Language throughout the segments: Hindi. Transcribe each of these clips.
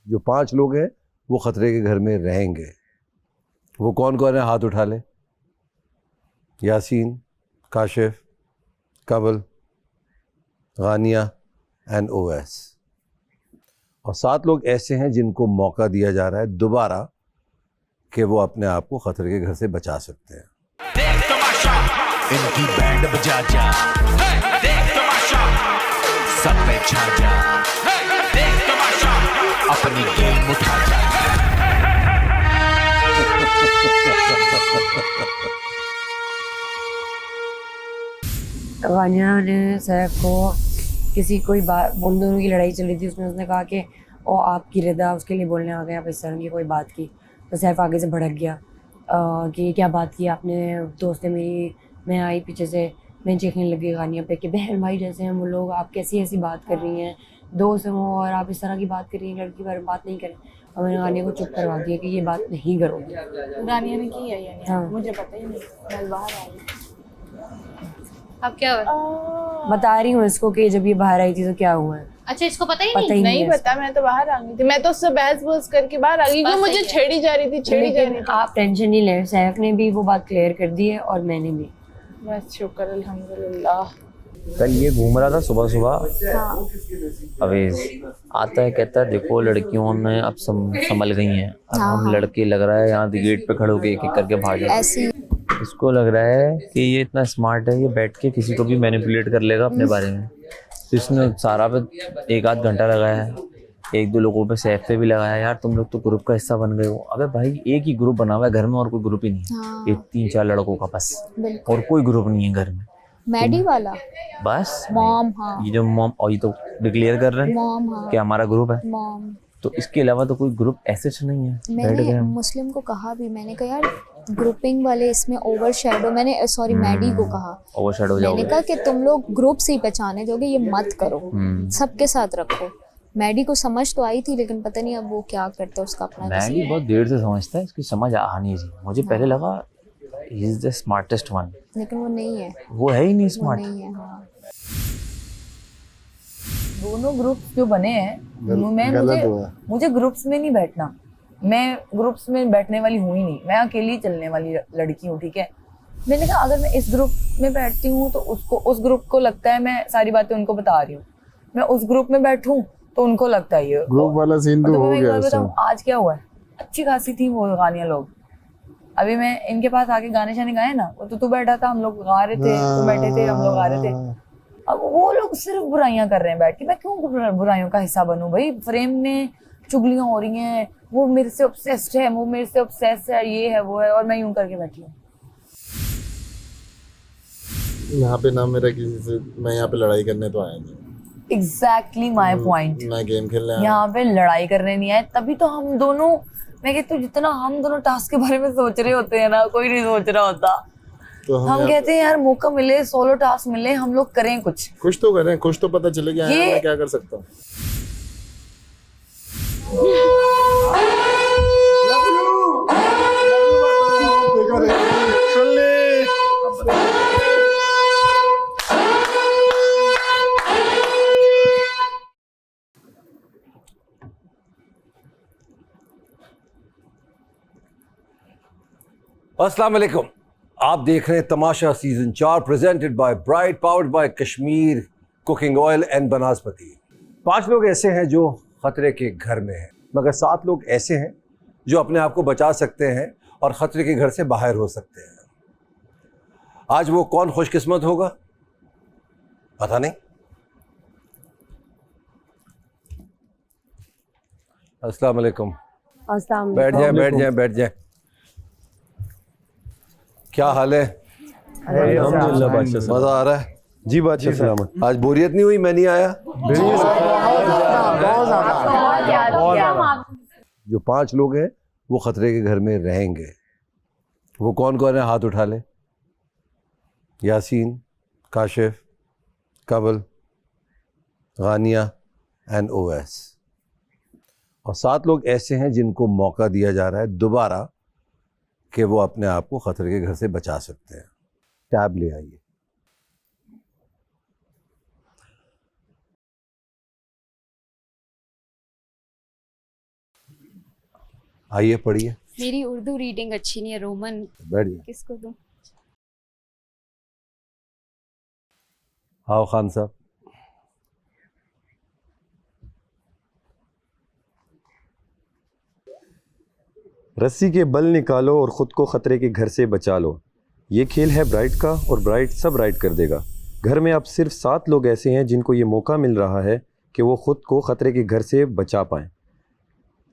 जो 5 लोग हैं वो खतरे के घर में रहेंगे। वो कौन कौन है, हाथ उठा ले। यासीन, काशिफ, कमल, गानिया एंड ओवैस। और 7 लोग ऐसे हैं जिनको मौका दिया जा रहा है दोबारा कि वो अपने आप को खतरे के घर से बचा सकते हैं। देख तमाशा, इनकी बैंड बजा जा, देख तमाशा, सब पे छा जा, देख तमाशा, अपनी गेम उठा जा। गानिया ने सैफ को कोई बात, उन दोनों की लड़ाई चल रही थी, उसने कहा कि ओ आपकी रिदा उसके लिए बोलने आ गए, आप इस तरह की कोई बात की। तो सैफ आगे से भड़क गया कि क्या बात की आपने, दोस्त है मेरी। मैं आई पीछे से, मैं चीखने लगी गानिया पे कि बहन भाई जैसे हैं वो लोग, आप कैसी ऐसी बात कर रही हैं, दोस्त हो और आप इस तरह की बात कर रही हैं, लड़की बारे में बात नहीं करें। और मैंने गानिया को चुप करवा दिया कि ये बात नहीं करोगे। गानिया ने की है यानी? हाँ। मुझे पता ही नहीं, मैं बाहर आई। अब क्या हुआ? बता रही हूँ इसको कि जब ये बाहर आई थी तो क्या हुआ है। अच्छा, इसको पता ही पता नहीं? ही नहीं पता, मैं तो बाहर आ गई थी। मैं तो उससे बहस बहस करके बाहर आ गई क्योंकि मुझे छेड़ी जा रही थी। लेकिन आप टेंशन नहीं ले, सैफ ने भी वो बात क्लियर कर दी है और मैंने भी। बस शुक्र अल्हम्दुलिल्लाह। कल ये घूम रहा था सुबह सुबह, अवेज आता है, कहता है देखो लड़कियों ने अब संभल गई हैं, अब हम लड़के लग रहा है यहाँ गेट पे खड़े होके एक एक करके भाग जाए। इसको लग रहा है कि ये इतना स्मार्ट है, ये बैठ के किसी को भी मैनिपुलेट कर लेगा अपने बारे में। तो इसने सारा पे 1 आध घंटा लगाया है, 1-2 लोगों पे सैफ पे भी लगाया। यार तुम लोग तो ग्रुप का हिस्सा बन गए हो। अबे भाई एक ही ग्रुप बना हुआ है घर में, और कोई ग्रुप ही नहीं है। हाँ। ये 3-4 लड़कों का बस, और कोई ग्रुप नहीं है घर में। मैडी वाला बस मॉम, हाँ ये जो मॉम, और ये तो डिक्लेयर कर रहे हैं मॉम, हाँ कि हमारा ग्रुप है। मॉम। तो इसके अलावा तो कोई ग्रुप ऐसे नहीं है। बैठ गए मैंने हम। मुस्लिम को कहा भी, मैंने कहा यार ग्रुपिंग वाले इसमें ओवर शैडो, मैंने सॉरी मैडी को कहा, ओवरशैडो हो मैंने जाओगे। कहा कि तुम लोग ग्रुप से ही पहचाने दोगे, ये मत करो, सबके साथ रखो। मैडी को समझ तो आई थी, लेकिन पता नहीं अब वो क्या करता है, उसका अपना मैडी बहुत देर से समझता है, इसकी समझ आ नहीं रही। मुझे पहले लगा he is the smartest one, लेकिन वो नहीं है, वो है ही नहीं वो स्मार्ट। नहीं है। हाँ दोनों ग्रुप्स जो बने हैं, मुझे ग्रुप्स में नहीं बैठना। मैं ग्रुप्स में बैठने वाली हूँ ही नहीं, मैं अकेली चलने वाली लड़की हूँ, ठीक है। मैंने कहा अगर मैं इस ग्रुप में बैठती हूँ तो उस ग्रुप को लगता है मैं सारी बातें उनको बता रही हूँ, मैं उस ग्रुप में बैठूँ तो उनको लगता है ये ग्रुप वाला सीन तो हो गया। आज क्या हुआ है, अच्छी खासी थी वो गानिया लोग। अभी मैं इनके पास आके गाने शाने गाए ना, वो तो तू बैठा था, हम लोग गा रहे थे, तुम बैठे थे, हम लोग गा रहे थे। अब वो लोग सिर्फ बुराइयां कर रहे हैं बैठ के, मैं क्यों बुराइयों का हिस्सा बनूं भाई। फ्रेम में चुगलियां हो रही हैं, वो मेरे से ऑब्सेस्ड है, वो मेरे से ऑब्सेस्ड है, ये है वो है, और मैं यूं करके बैठी हूँ। यहाँ पे ना मेरा किसी से, मैं यहाँ पे लड़ाई करने तो आया नहीं। Exactly my point. मैं गेम खेलने आया, यहाँ पे लड़ाई करने नहीं आए। तभी तो हम दोनों, मैं कहती हूँ जितना हम दोनों टास्क के बारे में सोच रहे होते हैं ना, कोई नहीं सोच रहा होता। तो हम कहते हैं यार मौका मिले, सोलो टास्क मिले, हम लोग करें कुछ तो करें, कुछ तो पता चले कि मैं क्या कर सकता हूँ। अस्सलाम वालेकुम, आप देख रहे हैं Tamasha season 4 presented by Bright, powered by Kashmir cooking oil and बनास्पति। 5 लोग ऐसे हैं जो खतरे के घर में हैं, मगर 7 लोग ऐसे हैं जो अपने आप को बचा सकते हैं और खतरे के घर से बाहर हो सकते हैं। आज वो कौन खुशकिस्मत होगा पता नहीं। अस्सलाम वालेकुम। बैठ जाए। क्या हाल है? अल्हम्दुलिल्लाह बादशाह, मजा आ रहा है जी बादशाह सलामत। आज बोरियत नहीं हुई? मैं नहीं आया। जो 5 लोग हैं वो खतरे के घर में रहेंगे। वो कौन कौन है, हाथ उठा ले। यासीन, काशिफ, कमल, गानिया एंड ओवैस। और 7 लोग ऐसे हैं जिनको मौका दिया जा रहा है दोबारा कि वो अपने आप को खतरे के घर से बचा सकते हैं। टैब ले आइए। आइए पढ़िए, मेरी उर्दू रीडिंग अच्छी नहीं है, रोमन बैठिए। किसको दूं? आओ खान साहब। रस्सी के बल निकालो और ख़ुद को ख़तरे के घर से बचा लो। ये खेल है ब्राइट का और ब्राइट सब राइट कर देगा। घर में अब सिर्फ 7 लोग ऐसे हैं जिनको ये मौका मिल रहा है कि वो ख़ुद को ख़तरे के घर से बचा पाएँ।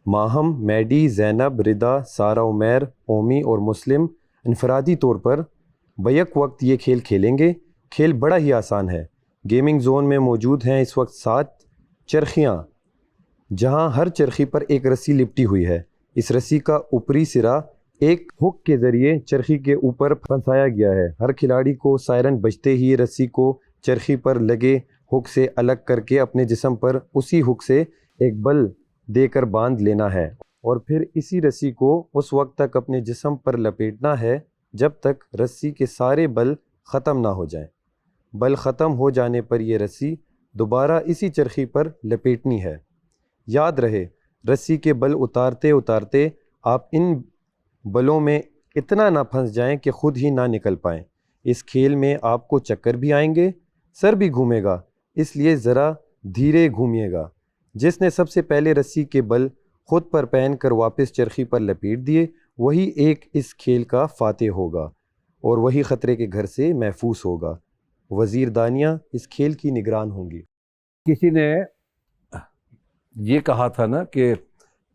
माहम, मैडी, ज़ैनब, रिदा, सारा, उमैर, ओमी और मुस्लिम इनफरादी तौर पर बैक वक्त ये खेल खेलेंगे। खेल बड़ा ही आसान है। गेमिंग जोन में मौजूद हैं इस वक्त 7 चरखियाँ, जहाँ हर चरखी पर एक रस्सी लिपटी हुई है। इस रस्सी का ऊपरी सिरा एक हुक के ज़रिए चरखी के ऊपर फंसाया गया है। हर खिलाड़ी को सायरन बजते ही रस्सी को चरखी पर लगे हुक से अलग करके अपने जिस्म पर उसी हुक से एक बल देकर बांध लेना है और फिर इसी रस्सी को उस वक्त तक अपने जिस्म पर लपेटना है जब तक रस्सी के सारे बल ख़त्म ना हो जाएं। बल ख़त्म हो जाने पर यह रस्सी दोबारा इसी चरखी पर लपेटनी है। याद रहे, रस्सी के बल उतारते उतारते आप इन बलों में इतना ना फंस जाएं कि ख़ुद ही ना निकल पाएं। इस खेल में आपको चक्कर भी आएंगे, सर भी घूमेगा, इसलिए ज़रा धीरे घूमिएगा। जिसने सबसे पहले रस्सी के बल खुद पर पहन कर वापस चरखी पर लपेट दिए, वही एक इस खेल का फातेह होगा और वही ख़तरे के घर से महफूज होगा। वज़ीर दानिया इस खेल की निगरान होंगी। किसी ने ये कहा था ना कि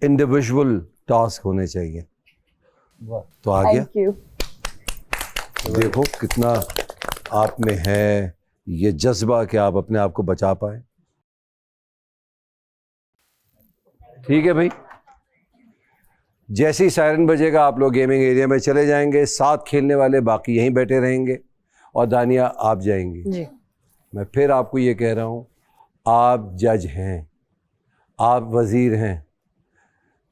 इंडिविजुअल टास्क होने चाहिए, तो आ गया। Thank you. देखो कितना आप में है ये जज्बा कि आप अपने आप को बचा पाए। ठीक है भाई, जैसे ही सायरन बजेगा आप लोग गेमिंग एरिया में चले जाएंगे। 7 खेलने वाले बाकी यहीं बैठे रहेंगे और दानिया आप जाएंगी जी। मैं फिर आपको ये कह रहा हूँ, आप जज हैं, आप वज़ीर हैं,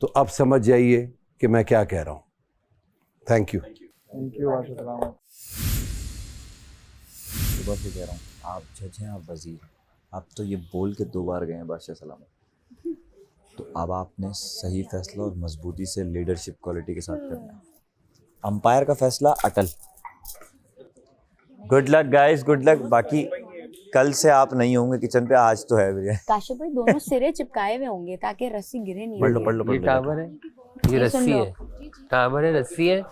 तो अब समझ जाइए कि मैं क्या कह रहा हूँ। Thank you. सुबह से कह रहा हूँ, आप जज हैं, आप वज़ीर। आप तो ये बोल के 2 बार गए हैं बादशाह सलामत। तो अब आपने सही फैसला और मजबूती से लीडरशिप क्वालिटी के साथ करना है। अंपायर का फैसला अटल। Good luck guys, good luck. बाकी कल से आप नहीं होंगे किचन पे, आज तो है भैया। काशिफ भाई दोनों सिरे चिपकाए हुए होंगे ताकि रस्सी गिरे नहीं। पढ़ लो। ये टावर है, ये रस्सी है, टावर है, रस्सी है।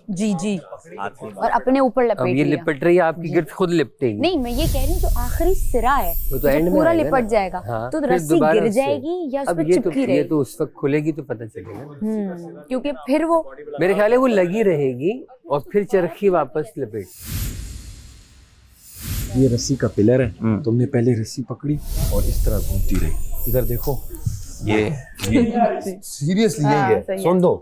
जी जी। और अपने ऊपर लपेट अब ये लिया। लिपट रही है, आपकी गिर्द खुद लिपटेगी। नहीं, मैं ये कह रही हूँ जो आखिरी सिरा है वो तो जो एंड में पूरा आएगा लिपट ना। जाएगा, हाँ, तो फिर रस्सी दोबारा गिर उससे। जाएगी या उस अब पर ये चिपकी रहेगी। ये तो उस वक्त खुलेगी तो पता चलेगा। क्योंकि फिर वो मेरे ख्याल है वो लगी रहेगी और फिर चरखी वापस लपेट। ये रस्सी का पिलर है। तुमने पहले रस्सी पकड़ी और इस तरह घूमती रही। इधर देखो, ये सीरियसली यही है। सुन दो।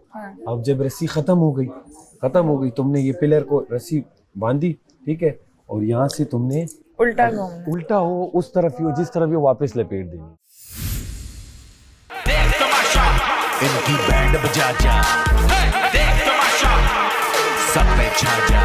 अब जब रस्सी खत्म हो गई, तुमने ये पिलर को रस्सी बांधी, ठीक है, और यहाँ से तुमने उल्टा हो उस तरफ ही हो जिस तरफ ही हो, वापस लपेट देनी। देख तमाशा, इनकी बैंड बजा जा। देख तमाशा, सब पे छा जा।